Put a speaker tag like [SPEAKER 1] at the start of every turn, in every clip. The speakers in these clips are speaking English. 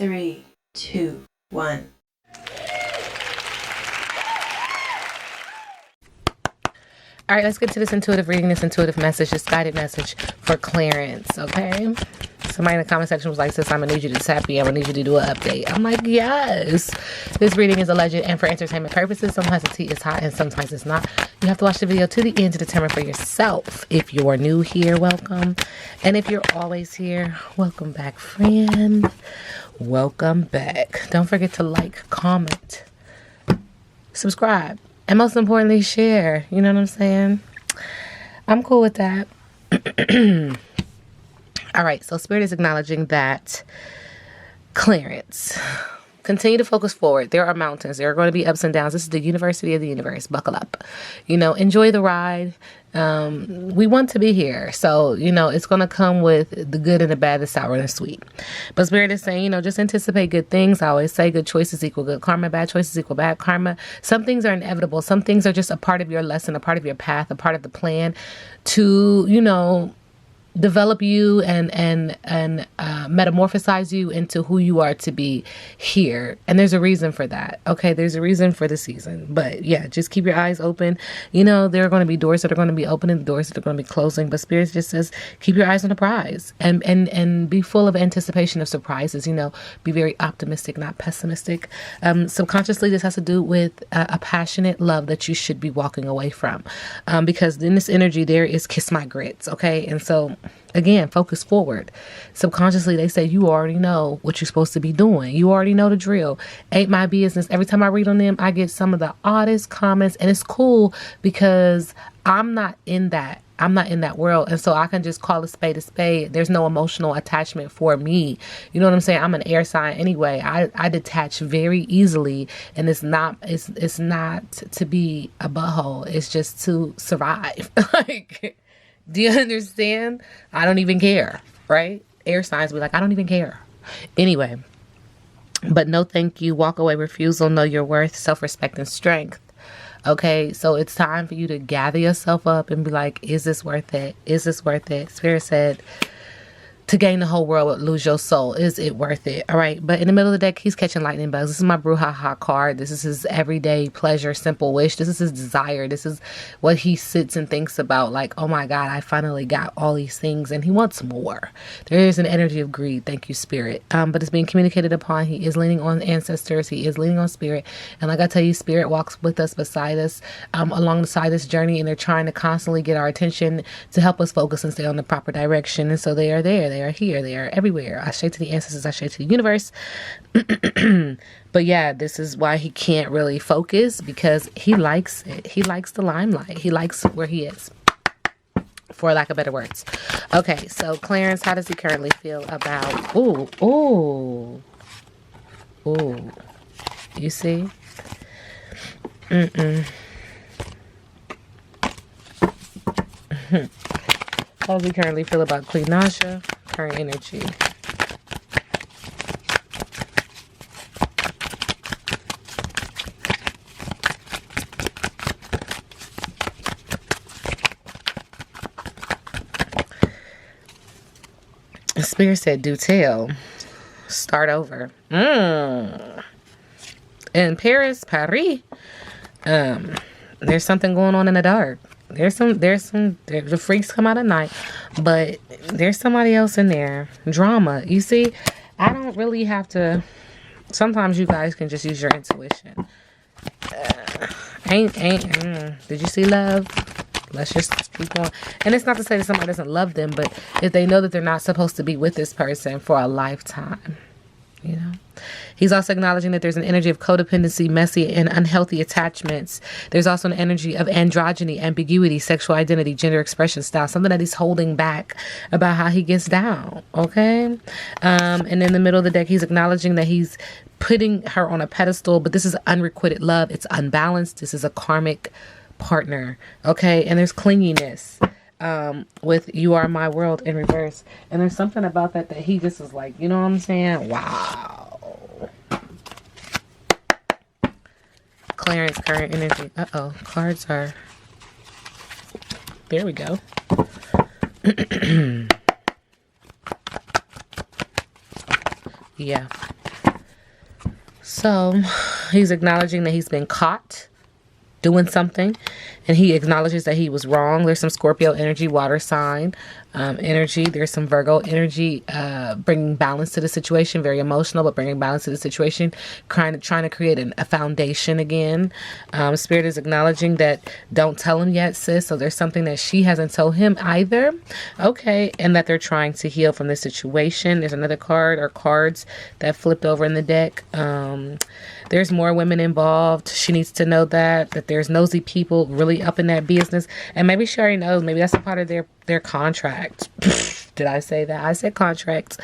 [SPEAKER 1] 3, 2, 1.
[SPEAKER 2] All right, let's get to this intuitive reading, this intuitive message, this guided message for Clarence, okay? Somebody in the comment section was like, sis, I'm going to need you to tap in. I'm going to need you to do an update. I'm like, yes. This reading is alleged and for entertainment purposes. Sometimes the tea is hot and sometimes it's not. You have to watch the video to the end to determine for yourself. If you're new here, welcome. And if you're always here, welcome back, friend. Welcome back. Don't forget to like, comment, subscribe, and most importantly, share. You know what I'm saying? I'm cool with that. All right, so Spirit is acknowledging that Clarence, continue to focus forward. There are mountains. There are going to be ups and downs. This is the University of the Universe. Buckle up. You know, enjoy the ride. We want to be here. So, you know, it's going to come with the good and the bad, the sour and the sweet. But Spirit is saying, you know, just anticipate good things. I always say good choices equal good karma. Bad choices equal bad karma. Some things are inevitable. Some things are just a part of your lesson, a part of your path, a part of the plan to, you know, develop you and metamorphosize you into who you are to be here. And there's a reason for that. Okay, there's a reason for the season. But yeah, just keep your eyes open. You know, there are going to be doors that are going to be opening, doors that are going to be closing. But Spirit just says, keep your eyes on the prize and be full of anticipation of surprises. You know, be very optimistic, not pessimistic. Subconsciously, this has to do with a passionate love that you should be walking away from. Because in this energy, there is kiss my grits. Okay, and so again, focus forward. Subconsciously, they say you already know what you're supposed to be doing. You already know the drill. Ain't my business. Every time I read on them, I get some of the oddest comments, and it's cool because I'm not in that. I'm not in that world. And so I can just call a spade a spade. There's no emotional attachment for me. You know what I'm saying? I'm an air sign anyway. I detach very easily, and it's not to be a butthole. It's just to survive. Like, do you understand? I don't even care, right? Air signs be like, I don't even care. Anyway, but no thank you. Walk away, refusal, know your worth, self-respect, and strength. Okay, so it's time for you to gather yourself up and be like, is this worth it? Is this worth it? Spirit said, to gain the whole world, lose your soul. Is it worth it? All right. But in the middle of the deck, he's catching lightning bugs. This is my brouhaha card. This is his everyday pleasure, simple wish. This is his desire. This is what he sits and thinks about. Like, oh my God, I finally got all these things. And he wants more. There is an energy of greed. Thank you, Spirit. But it's being communicated upon. He is leaning on ancestors. He is leaning on Spirit. And like I tell you, Spirit walks with us, beside us, alongside this journey. And they're trying to constantly get our attention to help us focus and stay on the proper direction. And so they are there. They are here. They are everywhere. I say to the ancestors, I say to the universe. But yeah, this is why he can't really focus, because he likes it. He likes the limelight. He likes where he is, for lack of better words. Okay, so Clarence, how does he currently feel about... Ooh. You see? How does he currently feel about Queen Nasha? Current energy. Spirit said, do tell. Start over. In Paris, there's something going on in the dark. The freaks come out at night, but there's somebody else in there. Drama. You see, I don't really have to. Sometimes you guys can just use your intuition. Did you see love? Let's just keep going. And it's not to say that somebody doesn't love them, but if they know that they're not supposed to be with this person for a lifetime, you know. He's also acknowledging that there's an energy of codependency, messy and unhealthy attachments. There's also an energy of androgyny, ambiguity, sexual identity, gender expression style, something that he's holding back about how he gets down. Okay. And in the middle of the deck, he's acknowledging that he's putting her on a pedestal, but this is unrequited love. It's unbalanced. This is a karmic partner. Okay. And there's clinginess. With You Are My World in reverse. And there's something about that he just is like, you know what I'm saying? Wow. Clarence, current energy. Uh-oh. Cards are... There we go. Yeah. So he's acknowledging that he's been caught doing something, and he acknowledges that he was wrong. There's some Scorpio energy, water sign energy. There's some Virgo energy, bringing balance to the situation. Very emotional, but bringing balance to the situation. Trying to create a foundation again. Spirit is acknowledging that don't tell him yet, sis. So there's something that she hasn't told him either. Okay, and that they're trying to heal from this situation. There's another card or cards that flipped over in the deck. There's more women involved. She needs to know that there's nosy people really up in that business. And maybe she already knows. Maybe that's a part of their contract. Did I say that? I said contracts.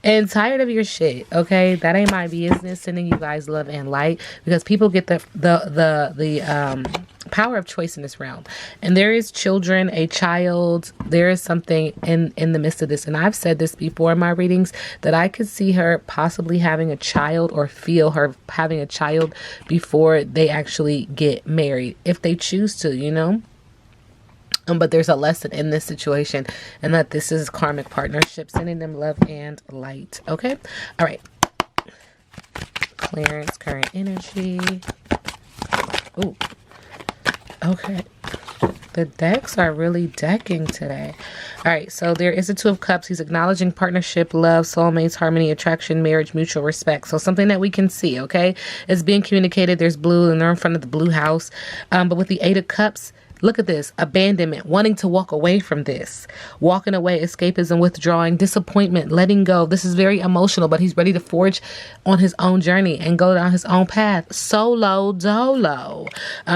[SPEAKER 2] And tired of your shit, okay? That ain't my business. Sending you guys love and light, because people get the power of choice in this realm. And there is children, a child. There is something in the midst of this. And I've said this before in my readings, that I could see her possibly having a child, or feel her having a child before they actually get married, if they choose to, you know. But there's a lesson in this situation, and that this is karmic partnership, sending them love and light. Okay. All right. Clarence, current energy. Ooh. Okay. The decks are really decking today. All right. So there is a Two of Cups. He's acknowledging partnership, love, soulmates, harmony, attraction, marriage, mutual respect. So something that we can see. Okay. It's being communicated. There's blue, and they're in front of the blue house. But with the Eight of Cups, look at this. Abandonment, wanting to walk away from this, walking away, escapism, withdrawing, disappointment, letting go. This is very emotional, but he's ready to forge on his own journey and go down his own path. Solo dolo.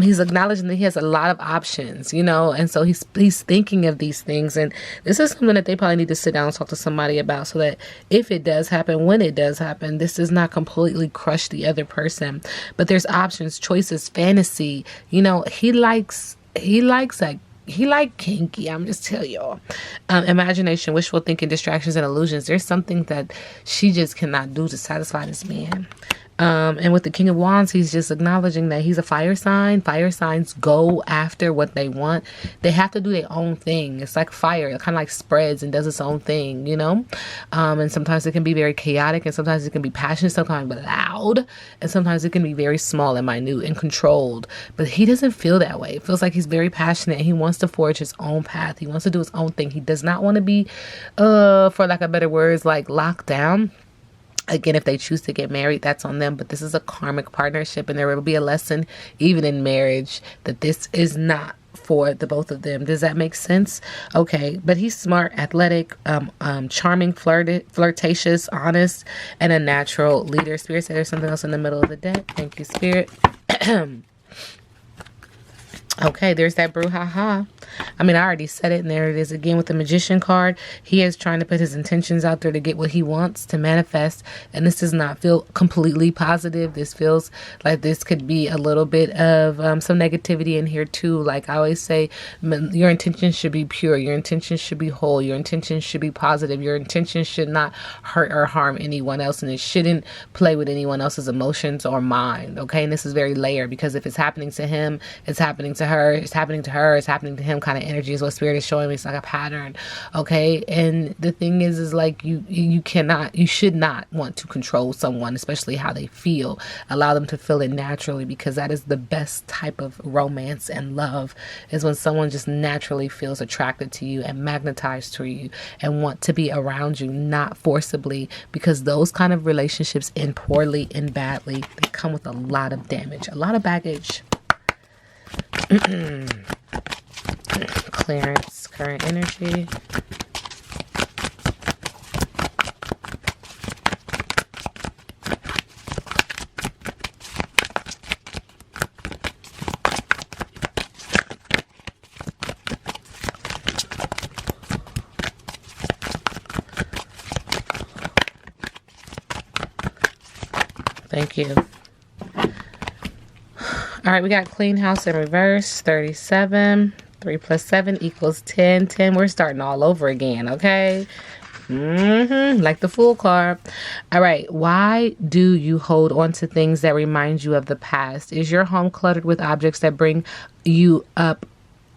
[SPEAKER 2] He's acknowledging that he has a lot of options, you know, and so he's thinking of these things. And this is something that they probably need to sit down and talk to somebody about, so that if it does happen, when it does happen, this does not completely crush the other person. But there's options, choices, fantasy. You know, he likes kinky. I'm just telling y'all. Imagination, wishful thinking, distractions, and illusions. There's something that she just cannot do to satisfy this man. And with the King of Wands, he's just acknowledging that he's a fire sign. Fire signs go after what they want. They have to do their own thing. It's like fire. It kind of like spreads and does its own thing, you know? And sometimes it can be very chaotic, and sometimes it can be passionate, sometimes loud, and sometimes it can be very small and minute and controlled. But he doesn't feel that way. It feels like he's very passionate, and he wants to forge his own path. He wants to do his own thing. He does not want to be, for lack of better words, like locked down. Again, if they choose to get married, that's on them. But this is a karmic partnership, and there will be a lesson, even in marriage, that this is not for the both of them. Does that make sense? Okay. But he's smart, athletic, charming, flirtatious, honest, and a natural leader. Spirit said there's something else in the middle of the deck. Thank you, Spirit. Okay, there's that brouhaha. I mean, I already said it, and there it is again with the Magician card. He is trying to put his intentions out there to get what he wants to manifest, and this does not feel completely positive. This feels like this could be a little bit of some negativity in here too. Like I always say, your intentions should be pure. Your intentions should be whole. Your intentions should be positive. Your intentions should not hurt or harm anyone else, and it shouldn't play with anyone else's emotions or mind. Okay, and this is very layered, because if it's happening to him, it's happening to her, it's happening to her, it's happening to him kind of energy is what Spirit is showing me. It's like a pattern. Okay. And the thing is like you should not want to control someone, especially how they feel. Allow them to feel it naturally, because that is the best type of romance and love, is when someone just naturally feels attracted to you and magnetized to you and want to be around you, not forcibly, because those kind of relationships end poorly and badly. They come with a lot of damage, a lot of baggage. Clarence, current energy. Thank you. All right, we got clean house in reverse, 37. 3 plus 7 equals 10. 10, we're starting all over again, okay? Like the Fool card. All right, why do you hold on to things that remind you of the past? Is your home cluttered with objects that bring you up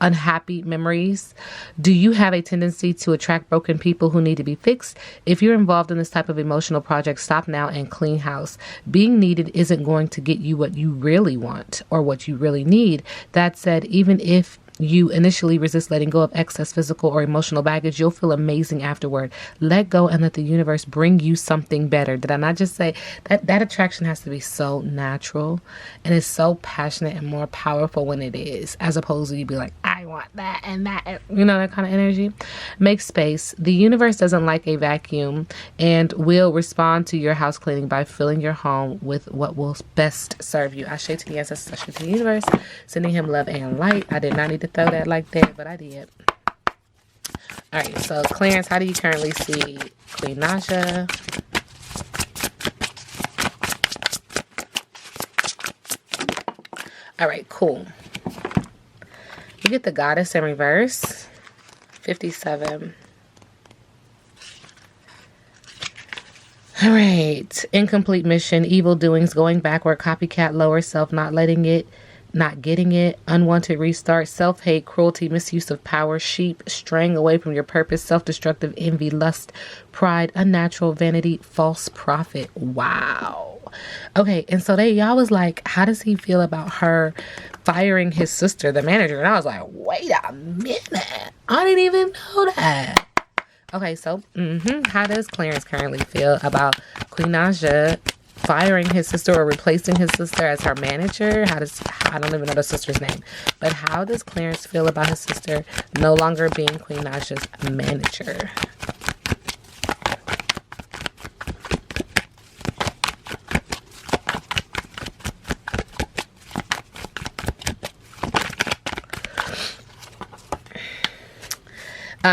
[SPEAKER 2] unhappy memories? Do you have a tendency to attract broken people who need to be fixed? If you're involved in this type of emotional project, stop now and clean house. Being needed isn't going to get you what you really want or what you really need. That said, even if you initially resist letting go of excess physical or emotional baggage, you'll feel amazing afterward. Let go and let the universe bring you something better. Did I not just say that attraction has to be so natural and it's so passionate and more powerful when it is, as opposed to you be like, I want that and that, you know, that kind of energy. Make space. The universe doesn't like a vacuum and will respond to your house cleaning by filling your home with what will best serve you. I say to the ancestors, I say to the universe, sending him love and light. I did not need to throw that like that, but I did. All right, so Clarence, how do you currently see Queen Naja? All right, cool. You get the Goddess in reverse, 57. All right, incomplete mission, evil doings, going backward, copycat, lower self, not letting it, not getting it, unwanted restart, self-hate, cruelty, misuse of power, sheep, straying away from your purpose, self-destructive envy, lust, pride, unnatural vanity, false prophet. Wow. Okay, and so y'all was like, how does he feel about her firing his sister, the manager? And I was like, wait a minute, I didn't even know that. Okay, so how does Clarence currently feel about Queen Naja firing his sister or replacing his sister as her manager? I don't even know the sister's name, but how does Clarence feel about his sister no longer being Queen Naja's manager?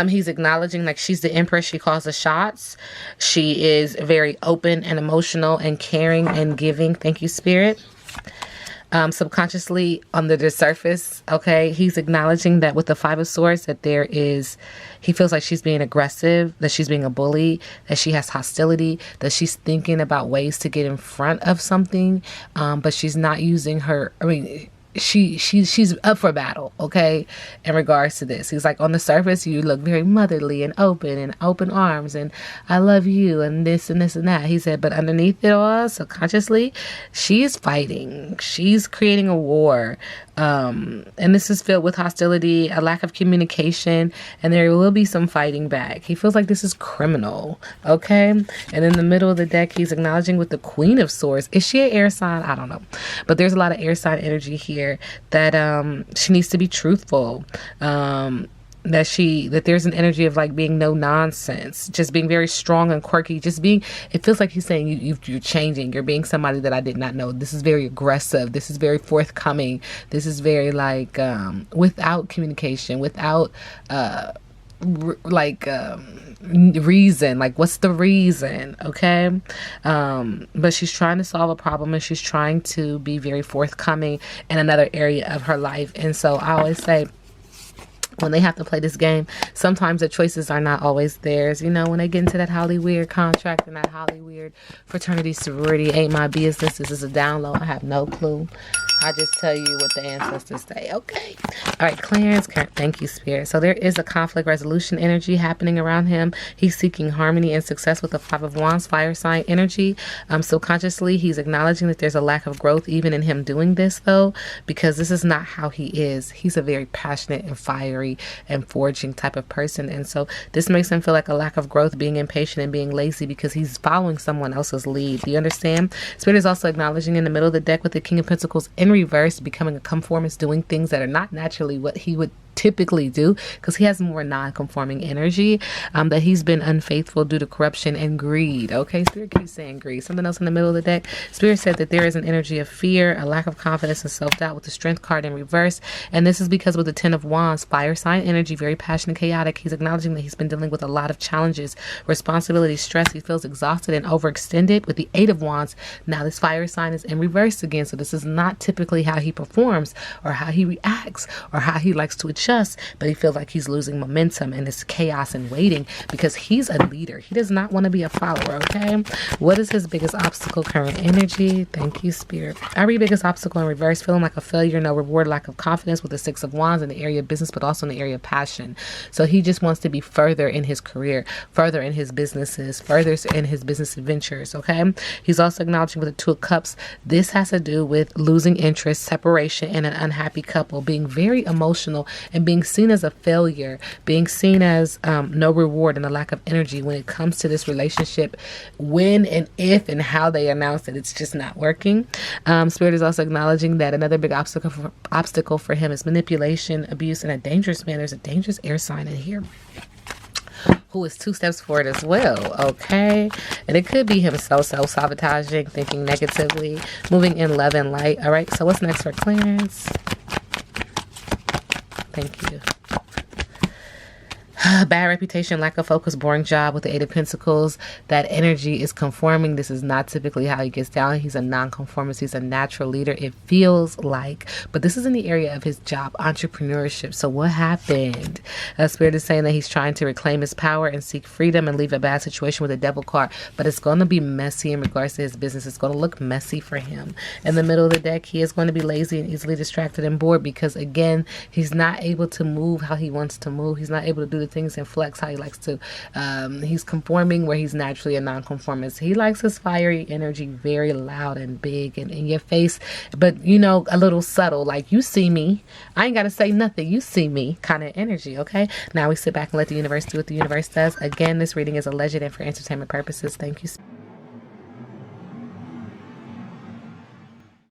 [SPEAKER 2] He's acknowledging like she's the empress. She calls the shots. She is very open and emotional and caring and giving. Thank you, Spirit. Subconsciously under the surface, okay, he's acknowledging that with the Five of Swords that he feels like she's being aggressive, that she's being a bully, that she has hostility, that she's thinking about ways to get in front of something, but she's not using her, she's up for battle, okay, in regards to this. He's like, on the surface you look very motherly and open arms and I love you and this and this and that. He said, but underneath it all, subconsciously, she's fighting, she's creating a war, and this is filled with hostility, a lack of communication, and there will be some fighting back. He feels like this is criminal, okay? And in the middle of the deck, he's acknowledging with the Queen of Swords. Is she an air sign? I don't know, but there's a lot of air sign energy here that she needs to be truthful, that there's an energy of like being no nonsense, just being very strong and quirky, it feels like he's saying you're changing, you're being somebody that I did not know. This is very aggressive, this is very forthcoming, this is very like without communication, without reason, like what's the reason, okay? But she's trying to solve a problem and she's trying to be very forthcoming in another area of her life. And so I always say, when they have to play this game, sometimes the choices are not always theirs. You know, when they get into that Hollywood contract and that Hollywood fraternity sorority, ain't my business. This is a download. I have no clue. I just tell you what the ancestors say, okay? All right, Clarence, thank you, Spirit. So there is a conflict resolution energy happening around him. He's seeking harmony and success with the Five of Wands, fire sign energy. Subconsciously, he's acknowledging that there's a lack of growth even in him doing this, though, because this is not how he is. He's a very passionate and fiery and forging type of person. And so this makes him feel like a lack of growth, being impatient and being lazy because he's following someone else's lead. Do you understand? Spirit is also acknowledging in the middle of the deck with the King of Pentacles in reverse, becoming a conformist, doing things that are not naturally what he would typically do, because he has more non-conforming energy, that he's been unfaithful due to corruption and greed. Okay, Spirit keeps saying greed. Something else in the middle of the deck, Spirit said that there is an energy of fear, a lack of confidence and self-doubt with the Strength card in reverse. And this is because with the Ten of Wands, fire sign energy, very passionate, chaotic, he's acknowledging that he's been dealing with a lot of challenges, responsibility, stress. He feels exhausted and overextended. With the Eight of Wands, now this fire sign is in reverse again, so this is not typically how he performs or how he reacts or how he likes to achieve adjust, but he feels like he's losing momentum and it's chaos and waiting because he's a leader. He does not want to be a follower, okay? What is his biggest obstacle? Current energy. Thank you, Spirit. Every biggest obstacle in reverse, feeling like a failure, no reward, lack of confidence with the Six of Wands in the area of business, but also in the area of passion. So he just wants to be further in his career, further in his businesses, further in his business adventures, okay? He's also acknowledging with the Two of Cups, this has to do with losing interest, separation, and an unhappy couple, being very emotional and being seen as a failure, being seen as no reward and a lack of energy when it comes to this relationship, when and if and how they announce that it's just not working. Spirit is also acknowledging that another big obstacle for him is manipulation, abuse, and a dangerous man. There's a dangerous air sign in here who is 2 steps forward as well, okay? And it could be himself self-sabotaging, thinking negatively, moving in love and light. All right, so what's next for Clarence? Thank you. Bad reputation, lack of focus, boring job with the Eight of Pentacles. That energy is conforming. This is not typically how he gets down. He's a non-conformist. He's a natural leader, it feels like. But this is in the area of his job, entrepreneurship. So what happened? Spirit is saying that he's trying to reclaim his power and seek freedom and leave a bad situation with a Devil card. But it's going to be messy in regards to his business. It's going to look messy for him. In the middle of the deck, he is going to be lazy and easily distracted and bored because, again, he's not able to move how he wants to move. He's not able to do the things and flex how he likes to. He's conforming where he's naturally a non-conformist. He likes his fiery energy very loud and big and in your face, but you know, a little subtle, like you see me, I ain't gotta say nothing, you see me kind of energy. Okay, now we sit back and let the universe do what the universe does. Again, this reading is alleged and for entertainment purposes. Thank you.